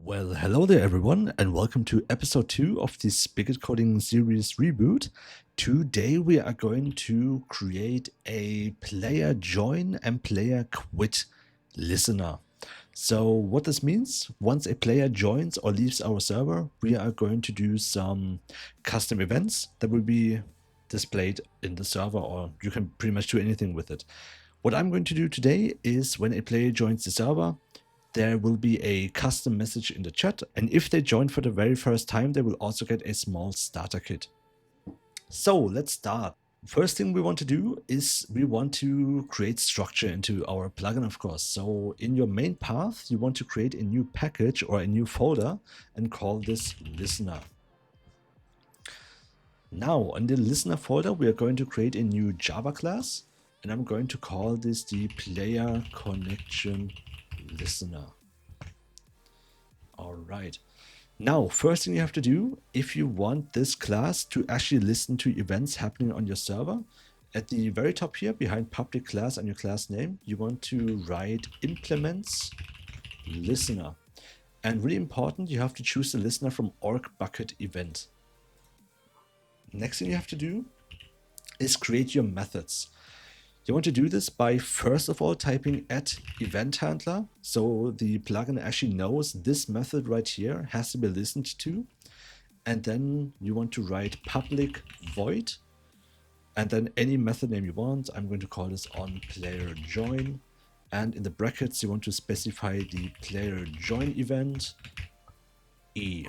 Well, hello there everyone, and welcome to episode 2 of the Spigot coding series reboot. Today we are going to create a player join and player quit listener. So what this means, once a player joins or leaves our server, we are going to do some custom events that will be displayed in the server, or you can pretty much do anything with it. What I'm going to do today is when a player joins the server, there will be a custom message in the chat, and if they join for the very first time, they will also get a small starter kit. So let's start. First thing we want to do is we want to create structure into our plugin, of course. So in your main path, you want to create a new package or a new folder and call this listener. Now on the listener folder, we are going to create a new Java class, and I'm going to call this the player connection listener. All right. Now, first thing you have to do, if you want this class to actually listen to events happening on your server, at the very top here, behind public class and your class name, you want to write implements listener. And really important, you have to choose the listener from org bucket event. Next thing you have to do is create your methods. You want to do this by first of all typing @event_handler, so the plugin actually knows this method right here has to be listened to. And then you want to write public void, and then any method name you want. I'm going to call this on player join, and in the brackets you want to specify the player join event e.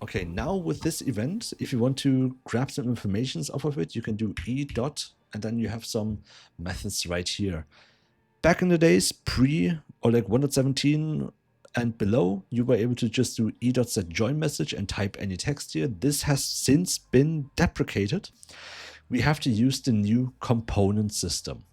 Okay, now with this event, if you want to grab some information off of it, you can do e dot, and then you have some methods right here. Back in the days, pre or like 1.17 and below, you were able to just do e dot set join message and type any text here. This has since been deprecated. We have to use the new component system.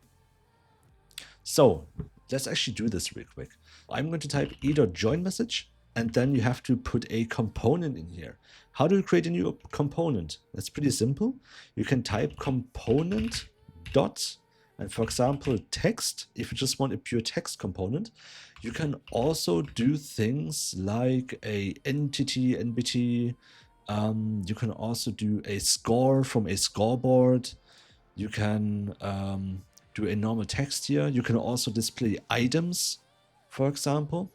So let's actually do this real quick. I'm going to type e dot join message, and then you have to put a component in here. How do you create a new component? That's pretty simple. You can type component dot, and for example, text, if you just want a pure text component. You can also do things like a entity, NBT. You can also do a score from a scoreboard. You can do a normal text here. You can also display items, for example.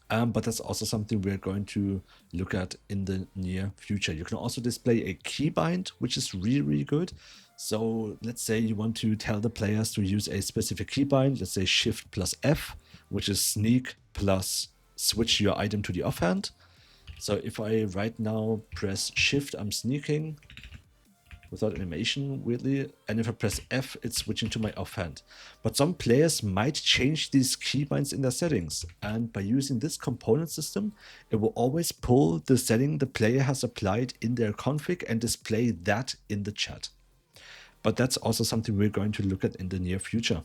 But that's also something we're going to look at in the near future. You can also display a keybind, which is really, really good. So let's say you want to tell the players to use a specific keybind, let's say Shift plus F, which is sneak plus switch your item to the offhand. So if I right now press Shift, I'm sneaking without animation, weirdly, and if I press F, it's switching to my offhand. But some players might change these keybinds in their settings, and by using this component system, it will always pull the setting the player has applied in their config and display that in the chat. But that's also something we're going to look at in the near future.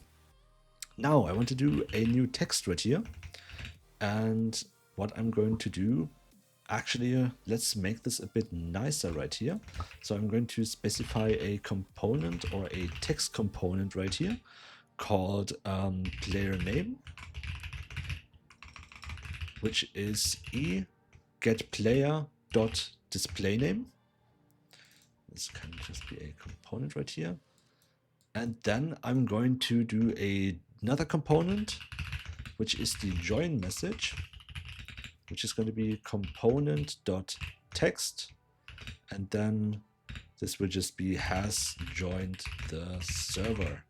Now I want to do a new text right here, and what I'm going to do, actually, let's make this a bit nicer right here. So I'm going to specify a component or a text component right here called player name, which is e get player dot display name. This can just be a component right here. And then I'm going to do another component, which is the join message, which is going to be component.text, and then this will just be has joined the server.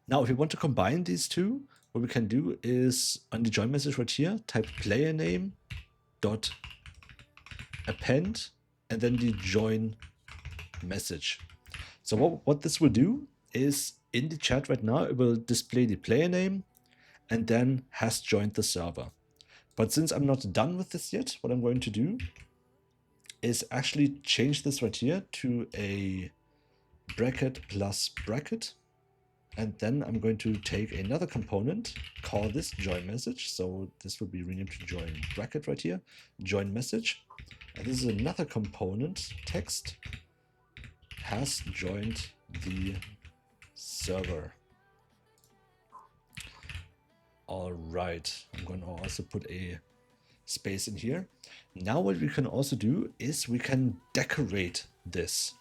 Now, if you want to combine these two, what we can do is on the join message right here, type player name dot append, and then the join message. So what this will do is in the chat right now, it will display the player name and then has joined the server. But since I'm not done with this yet, what I'm going to do is actually change this right here to a bracket plus bracket. And then I'm going to take another component, call this join message. So this will be renamed to join bracket right here, join message. And this is another component, text, has joined the server. All right, I'm going to also put a space in here. Now what we can also do is we can decorate this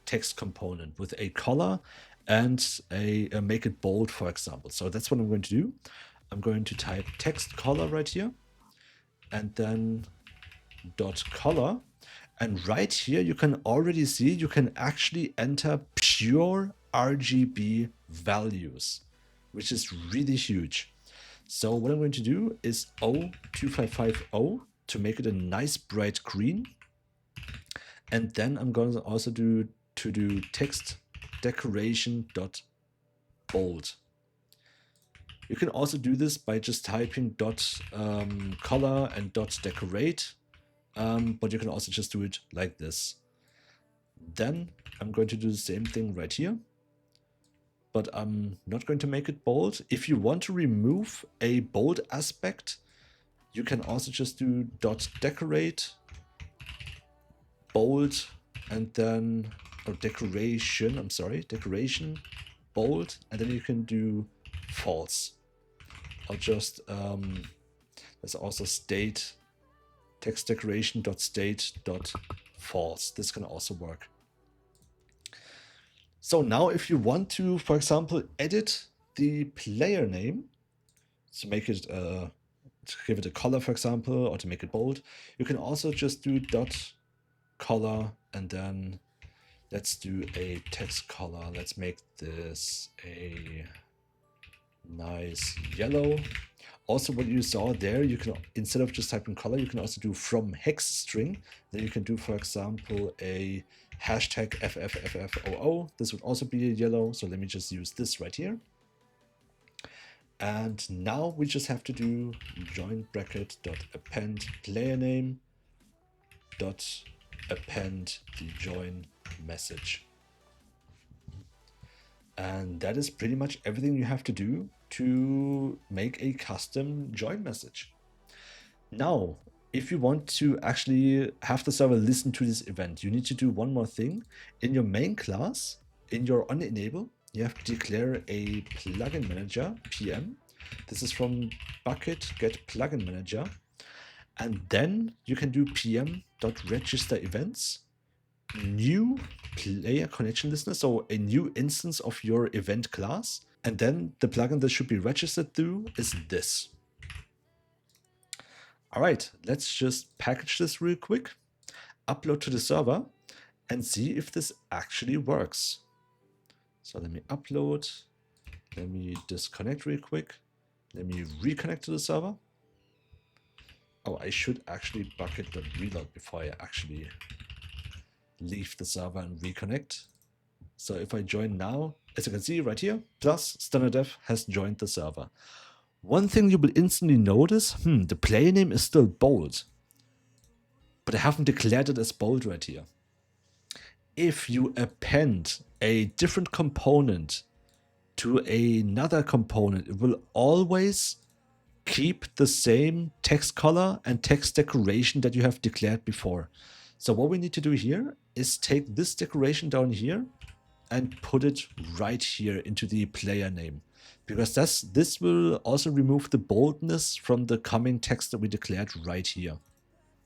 text component with a color and a make it bold, for example. So that's what I'm going to do. I'm going to type text color right here and then dot color. And right here, you can already see you can actually enter pure RGB values, which is really huge. So what I'm going to do is O2550 to make it a nice bright green. And then I'm going to also do text decoration dot bold. You can also do this by just typing dot color and dot decorate, but you can also just do it like this. Then I'm going to do the same thing right here, but I'm not going to make it bold. If you want to remove a bold aspect, you can also just do dot decorate bold and then, or decoration, I'm sorry, decoration bold, and then you can do false. I'll just, there's also state text decoration dot state dot false. This can also work. So now if you want to, for example, edit the player name to make it, to give it a color, for example, or to make it bold, you can also just do dot color and then let's do a text color. Let's make this a nice yellow. Also, what you saw there, you can, instead of just typing color, you can also do from hex string. Then you can do, for example, a hashtag FFFFOO. This would also be a yellow. So let me just use this right here. And now we just have to do join bracket dot append player name dot append the join message. And that is pretty much everything you have to do to make a custom join message. Now, if you want to actually have the server listen to this event, you need to do one more thing. In your main class, in your onEnable, you have to declare a plugin manager, PM. This is from bucket get plugin manager. And then you can do pm.register events, new player connection listener, so a new instance of your event class. And then the plugin that should be registered through is this. All right, let's just package this real quick, upload to the server, and see if this actually works. So let me upload, let me disconnect real quick, let me reconnect to the server. Oh, I should actually bucket the reload before I actually leave the server and reconnect. So if I join now, as you can see right here, plus standarddev has joined the server. One thing you will instantly notice, the player name is still bold, but I haven't declared it as bold right here. If you append a different component to another component, it will always keep the same text color and text decoration that you have declared before. So what we need to do here is take this decoration down here and put it right here into the player name, because this will also remove the boldness from the coming text that we declared right here.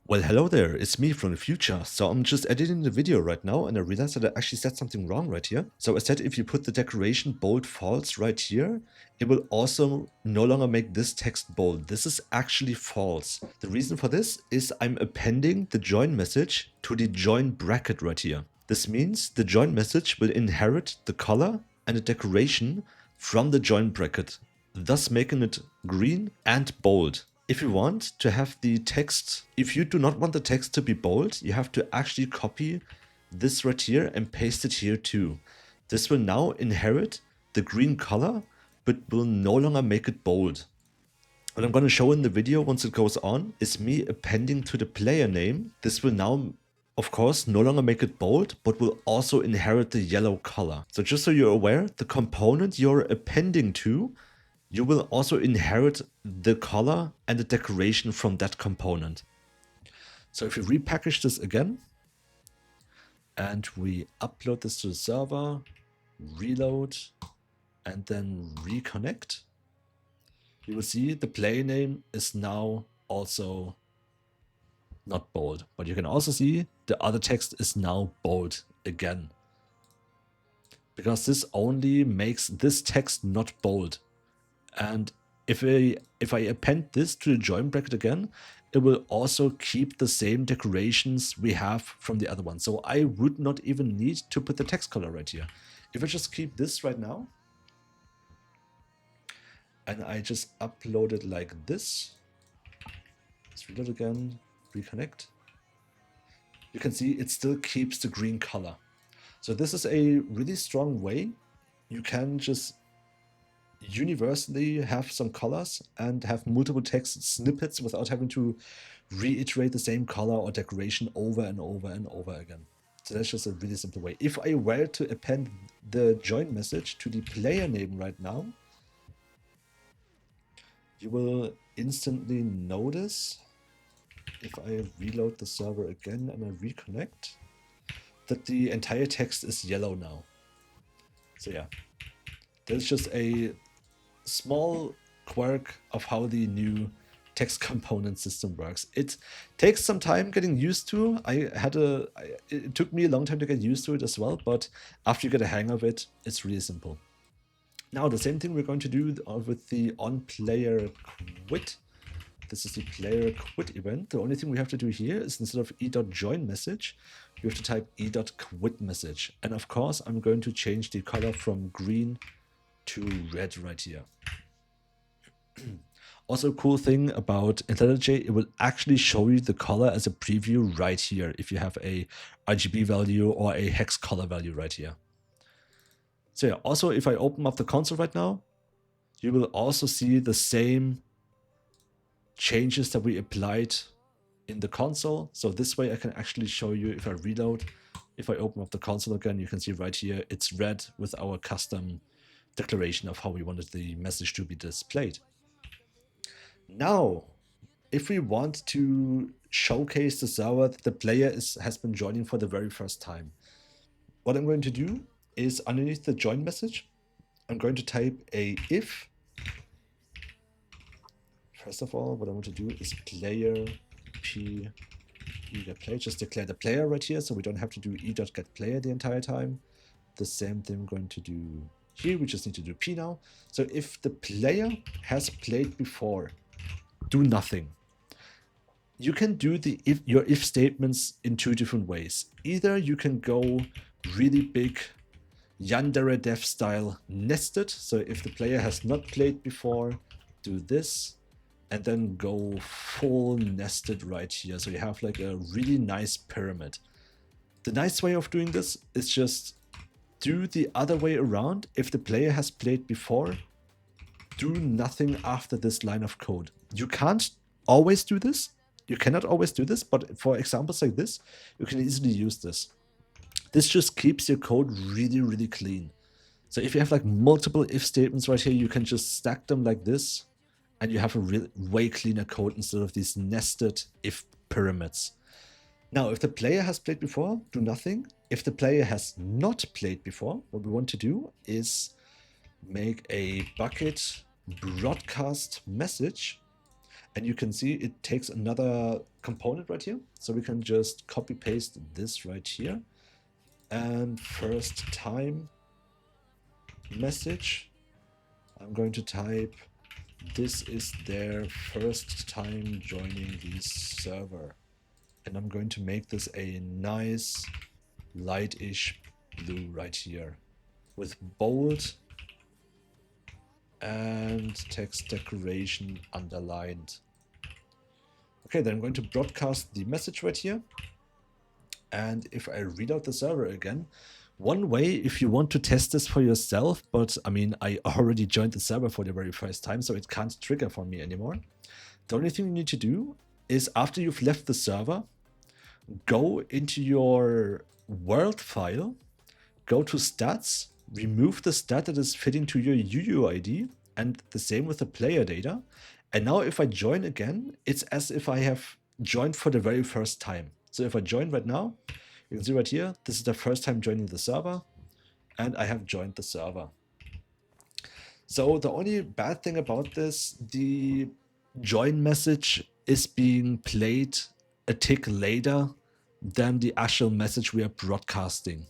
Well, hello there, it's me from the future. So I'm just editing the video right now and I realized that I actually said something wrong right here. So I said if you put the decoration bold false right here, it will also no longer make this text bold. This is actually false. The reason for this is I'm appending the join message to the join bracket right here. This means the join message will inherit the color and the decoration from the join bracket, thus making it green and bold. If you want to have the text, if you do not want the text to be bold, you have to actually copy this right here and paste it here too. This will now inherit the green color, but will no longer make it bold. What I'm going to show in the video once it goes on is me appending to the player name. This will now, of course, no longer make it bold, but will also inherit the yellow color. So just so you're aware, the component you're appending to, you will also inherit the color and the decoration from that component. So if you repackage this again, and we upload this to the server, reload, and then reconnect, you will see the player name is now also not bold, but you can also see the other text is now bold again, because this only makes this text not bold. And if I append this to the join bracket again, it will also keep the same decorations we have from the other one. So I would not even need to put the text color right here. If I just keep this right now, and I just upload it like this, let's reload again, reconnect, you can see it still keeps the green color. So this is a really strong way. You can just universally have some colors and have multiple text snippets without having to reiterate the same color or decoration over and over and over again. So that's just a really simple way. If I were to append the join message to the player name right now, you will instantly notice, if I reload the server again and I reconnect, that the entire text is yellow now. So yeah, there's just a small quirk of how the new text component system works. It takes some time getting used to. It took me a long time to get used to it as well, but after you get a hang of it, it's really simple. Now the same thing we're going to do with the onPlayerQuit. This is the PlayerQuitEvent. The only thing we have to do here is, instead of e.joinMessage, you have to type e.quitMessage. And of course, I'm going to change the color from green to red right here. Also, a cool thing about IntelliJ, it will actually show you the color as a preview right here if you have a RGB value or a hex color value right here. So yeah, also if I open up the console right now, you will also see the same changes that we applied in the console. So this way I can actually show you, if I reload, if I open up the console again, you can see right here, it's red with our custom declaration of how we wanted the message to be displayed. Now, if we want to showcase the server that the player has been joining for the very first time, what I'm going to do is, underneath the join message, I'm going to type a if. First of all, what I want to do is player p e.play, just declare the player right here, so we don't have to do e.getPlayer the entire time. The same thing I'm going to do here. We just need to do p now. So if the player has played before, do nothing. You can do your if statements in two different ways. Either you can go really big yandere dev style nested. So if the player has not played before, do this, and then go full nested right here. So you have like a really nice pyramid. The nice way of doing this is just do the other way around. If the player has played before, do nothing after this line of code. You can't always do this. You cannot always do this, but for examples like this, you can easily use this. This just keeps your code really, really clean. So if you have like multiple if statements right here, you can just stack them like this, and you have a way cleaner code instead of these nested if pyramids. Now, if the player has played before, do nothing. If the player has not played before, what we want to do is make a bucket broadcast message. And you can see it takes another component right here. So we can just copy paste this right here. And first time message, I'm going to type, this is their first time joining the server. And I'm going to make this a nice lightish blue right here with bold and text decoration underlined. Okay, then I'm going to broadcast the message right here. And if I read out the server again, one way, if you want to test this for yourself, but I mean, I already joined the server for the very first time, so it can't trigger for me anymore. The only thing you need to do is, after you've left the server, go into your world file, go to stats, remove the stat that is fitting to your UUID, and the same with the player data. And now if I join again, it's as if I have joined for the very first time. So if I join right now, you can see right here, this is the first time joining the server, and I have joined the server. So the only bad thing about this, the join message is being played a tick later than the actual message we are broadcasting.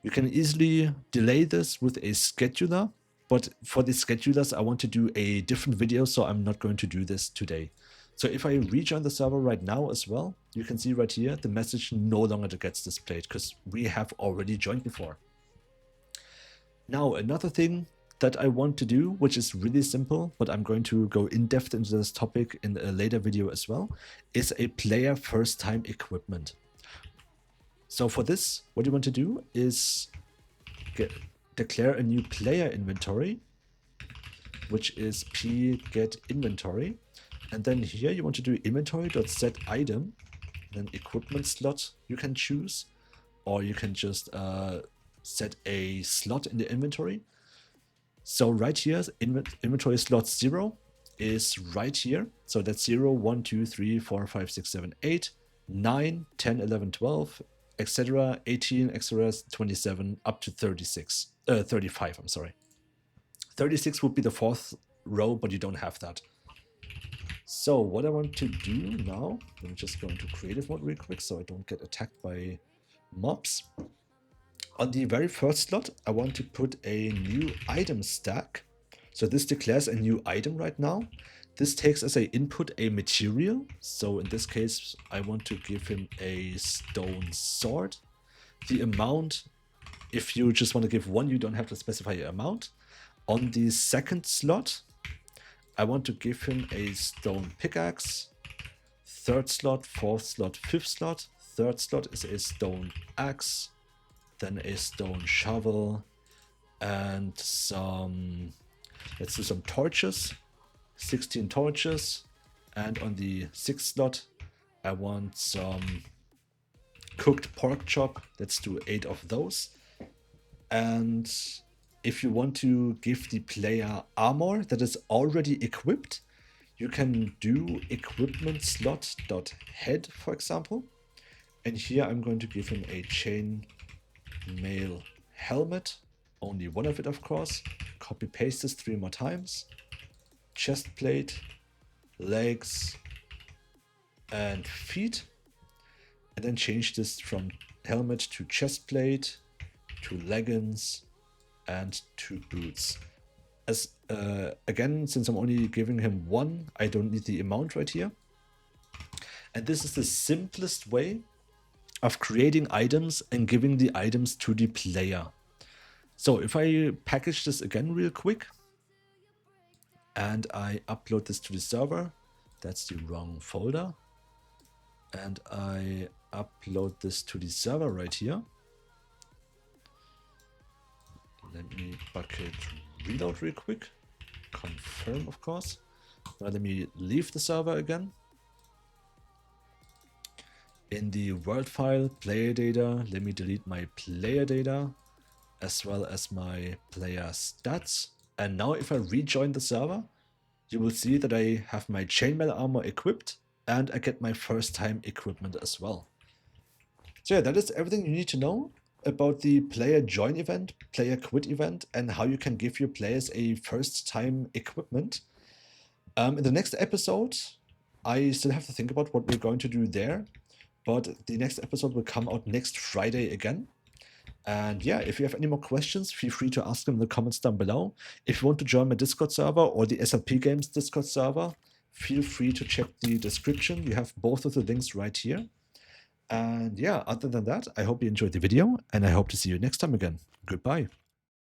You can easily delay this with a scheduler, but for the schedulers, I want to do a different video, so I'm not going to do this today. So if I rejoin the server right now as well, you can see right here, the message no longer gets displayed because we have already joined before. Now, another thing that I want to do, which is really simple, but I'm going to go in depth into this topic in a later video as well, is a player first time equipment. So for this, what you want to do is declare a new player inventory, which is p-get-inventory. And then here you want to do inventory.setItem, then equipment slot you can choose, or you can just set a slot in the inventory. So right here, inventory slot 0 is right here. So that's 0, 1, 2, 3, 4, 5, 6, 7, 8, 9, 10, 11, 12, etc. 18, etc. 27, up to 36, 35, I'm sorry. 36 would be the fourth row, but you don't have that. So what I want to do now, let me just go into creative mode real quick so I don't get attacked by mobs. On the very first slot, I want to put a new item stack. So this declares a new item right now. This takes as an input a material. So in this case, I want to give him a stone sword. The amount, if you just want to give one, you don't have to specify an amount. On the second slot, I want to give him a stone pickaxe. Third slot, fourth slot, fifth slot. Third slot is a stone axe. Then a stone shovel and some, let's do some torches, 16 torches. And on the sixth slot, I want some cooked pork chop. Let's do 8 of those. And if you want to give the player armor that is already equipped, you can do equipment slot.head, for example. And here I'm going to give him a chain mail helmet, only one of it of course. Copy paste this 3 more times. Chest plate, legs and feet, and then change this from helmet to chest plate to leggings and to boots. As again, since I'm only giving him 1, I don't need the amount right here. And this is the simplest way of creating items and giving the items to the player. So if I package this again real quick and I upload this to the server, that's the wrong folder, and I upload this to the server right here. Let me bucket reload real quick, confirm of course. Now let me leave the server again. In the world file, player data, let me delete my player data as well as my player stats. And now if I rejoin the server, you will see that I have my chainmail armor equipped and I get my first time equipment as well. So yeah, that is everything you need to know about the player join event, player quit event, and how you can give your players a first time equipment. In the next episode, I still have to think about what we're going to do there. But the next episode will come out next Friday again. And yeah, if you have any more questions, feel free to ask them in the comments down below. If you want to join my Discord server or the SLP Games Discord server, feel free to check the description. You have both of the links right here. And yeah, other than that, I hope you enjoyed the video and I hope to see you next time again. Goodbye.